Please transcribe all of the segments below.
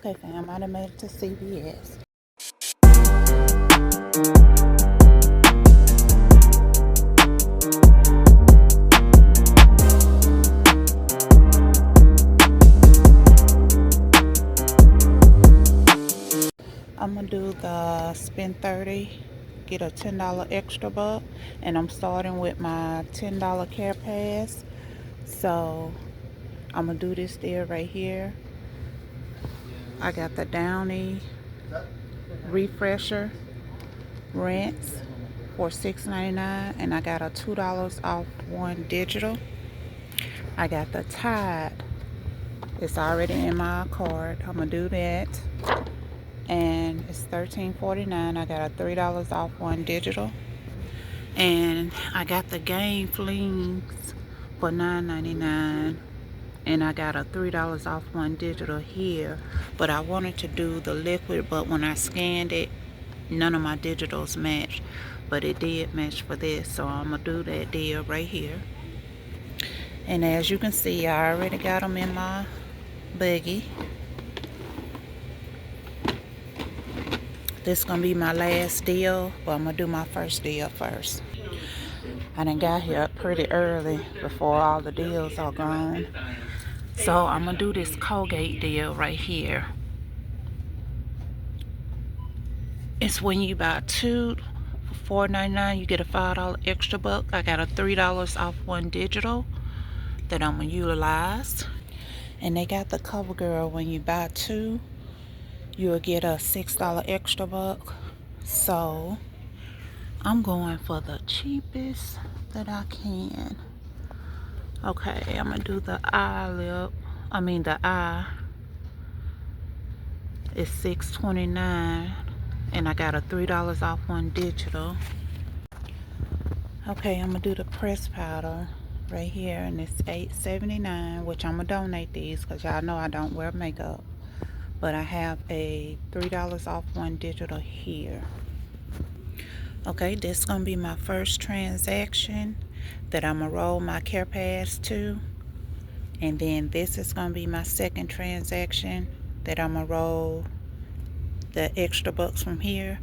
Okay, fam, I done made it to CVS. I'm gonna do the spend 30, get a $10 extra buck, and I'm starting with my $10 care pass. So I'm gonna do this deal right here. I got the Downy refresher rinse for $6.99, and I got a $2 off one digital. I got the Tide. It's already in my card. I'm gonna do that. And it's $13.49. I got a $3 off one digital. And I got the Game Flings for $9.99. And I got a $3 off one digital here. But I wanted to do the liquid, but when I scanned it, none of my digitals matched. But it did match for this, so I'm gonna do that deal right here. And as you can see, I already got them in my buggy. This is gonna be my last deal, but I'm gonna do my first deal first. I done got here pretty early before all the deals are gone. So I'm gonna do this Colgate deal right here. It's when you buy two for $4.99, you get a $5 extra buck. I got a $3 off one digital that I'm gonna utilize. And they got the CoverGirl, when you buy two, you'll get a $6 extra buck. So I'm going for the cheapest that I can. Okay, I'm gonna do the eye. It's $6.29, and I got a $3 off one digital. Okay, I'm gonna do the press powder right here, and it's $8.79, which I'm gonna donate these because y'all know I don't wear makeup. But I have a $3 off one digital here. Okay, this is gonna be my first transaction that I'm gonna roll my care pass to. And then this is gonna be my second transaction that I'm gonna roll the extra bucks from here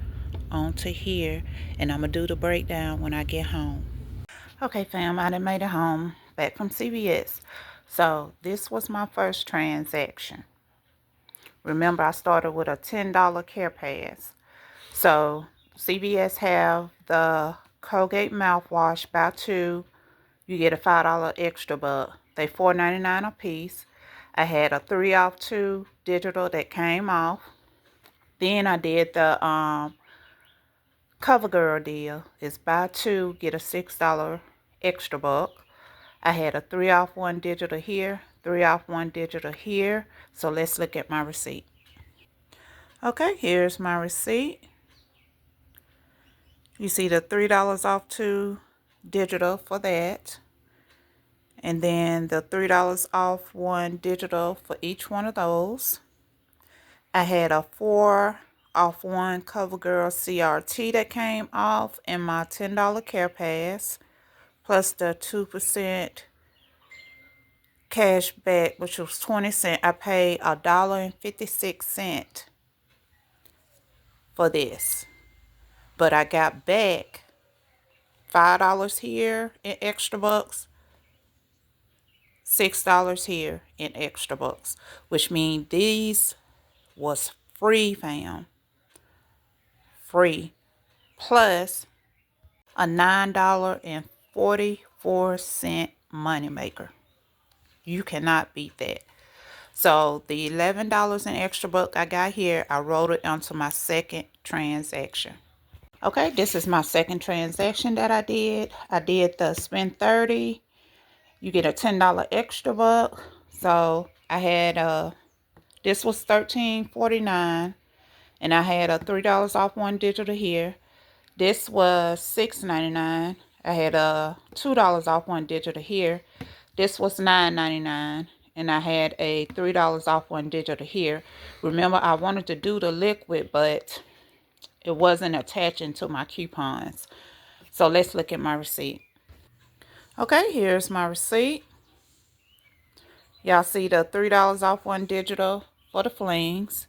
onto here. And I'm gonna do the breakdown when I get home. Okay, fam, I done made it home back from CVS. So this was my first transaction. Remember, I started with a $10 care pass. So CVS have the Colgate mouthwash, buy two, you get a $5 extra buck. They $4.99 a piece. I had a 3 off 2 digital that came off. Then I did the CoverGirl deal. It's buy two, get a $6 extra buck. I had a 3 off 1 digital here, 3 off 1 digital here. So let's look at my receipt. Okay, here's my receipt. You see the $3 off 2 digital for that. And then the $3 off 1 digital for each one of those. I had a 4 off 1 CoverGirl CRT that came off in my $10 care pass, plus the 2% cash back, which was 20 cents. I paid $1.56 for this. But I got back $5 here in extra bucks, $6 here in extra bucks, which means these was free, fam. Free. Plus a $9.44 money maker. You cannot beat that. So the $11 in extra buck I got here, I rolled it onto my second transaction. Okay, this is my second transaction that I did. I did the spend 30. You get a $10 extra buck. So I had this was $13.49, and I had a $3 off one digital here. This was $6.99. I had a $2 off one digital here. This was $9.99, and I had a $3 off one digital here. Remember, I wanted to do the liquid, but it wasn't attaching to my coupons. So let's look at my receipt. Okay, here's my receipt. Y'all see the $3 off one digital for the flings.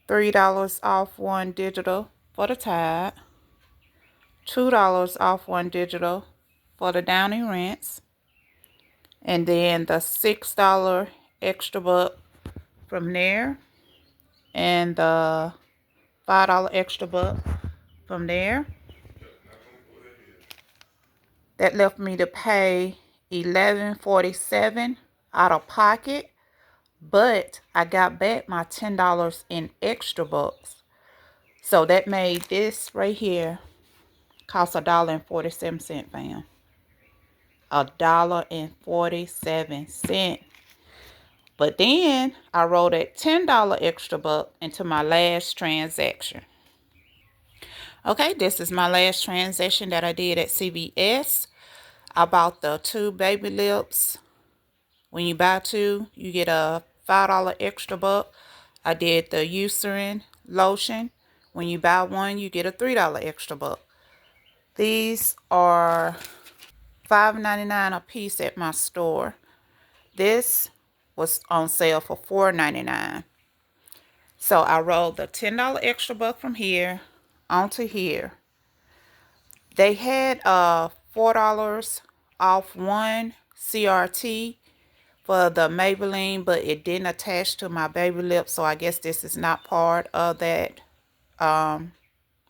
$3 off one digital for the Tide, $2 off one digital for the Downy Rinse, and then the $6 extra buck from there, and the $5 extra buck from there. That left me to pay $11.47 out of pocket, but I got back my $10 in extra bucks. So that made this right here cost $1.47, fam. $1.47. But then I rolled that $10 extra buck into my last transaction. Okay, this is my last transaction that I did at CVS. I bought the 2 baby lips. When you buy 2, you get a $5 extra buck. I did the Eucerin lotion. When you buy 1, you get a $3 extra buck. These are $5.99 a piece at my store. This was on sale for $4.99. So I rolled the $10 extra buck from here onto here. They had $4 off one CRT for the Maybelline, but it didn't attach to my baby lips, so I guess this is not part of that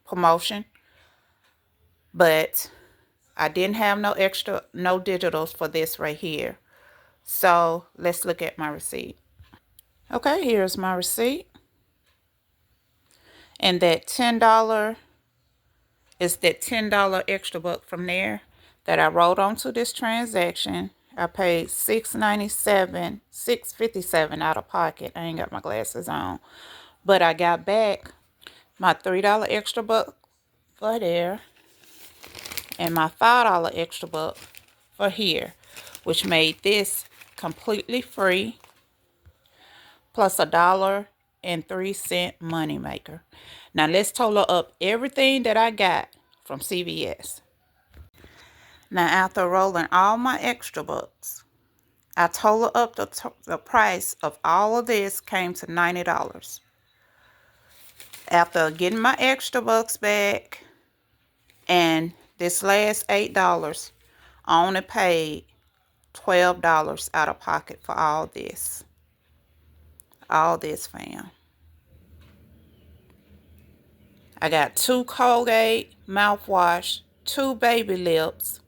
promotion. But I didn't have no digitals for this right here. So let's look at my receipt. Okay, here's my receipt. And that $10 is that $10 extra buck from there that I wrote onto this transaction. I paid $6.57 out of pocket. I ain't got my glasses on. But I got back my $3 extra buck for there and my $5 extra buck for here, which made this completely free, plus $1.03 money maker. Now let's total up everything that I got from CVS. Now after rolling all my extra bucks, I total up the price of all of this came to $90. After getting my extra bucks back and this last $8, I only paid $12 out of pocket for all this. All this, fam. I got 2 Colgate mouthwash, 2 baby lips,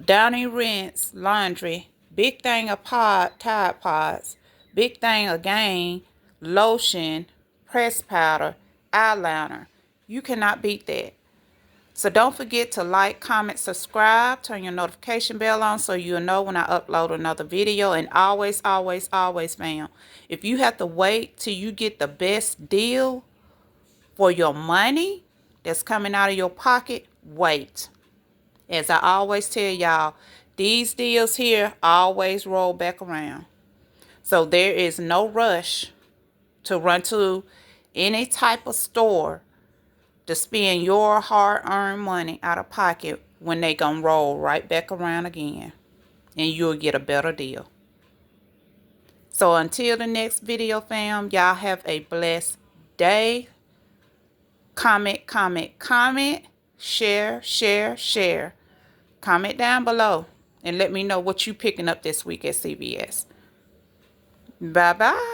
Downy Rinse laundry, big thing of Tide Pods, big thing again, lotion, press powder, eyeliner. You cannot beat that. So don't forget to like, comment, subscribe, turn your notification bell on so you'll know when I upload another video. And always, always, always, fam, if you have to wait till you get the best deal for your money that's coming out of your pocket, wait. As I always tell y'all, these deals here always roll back around. So there is no rush to run to any type of store to spend your hard-earned money out of pocket when they gonna roll right back around again. And you'll get a better deal. So until the next video, fam, y'all have a blessed day. Comment, comment, comment. Share, share, share. Comment down below and let me know what you picking up this week at CVS. Bye-bye.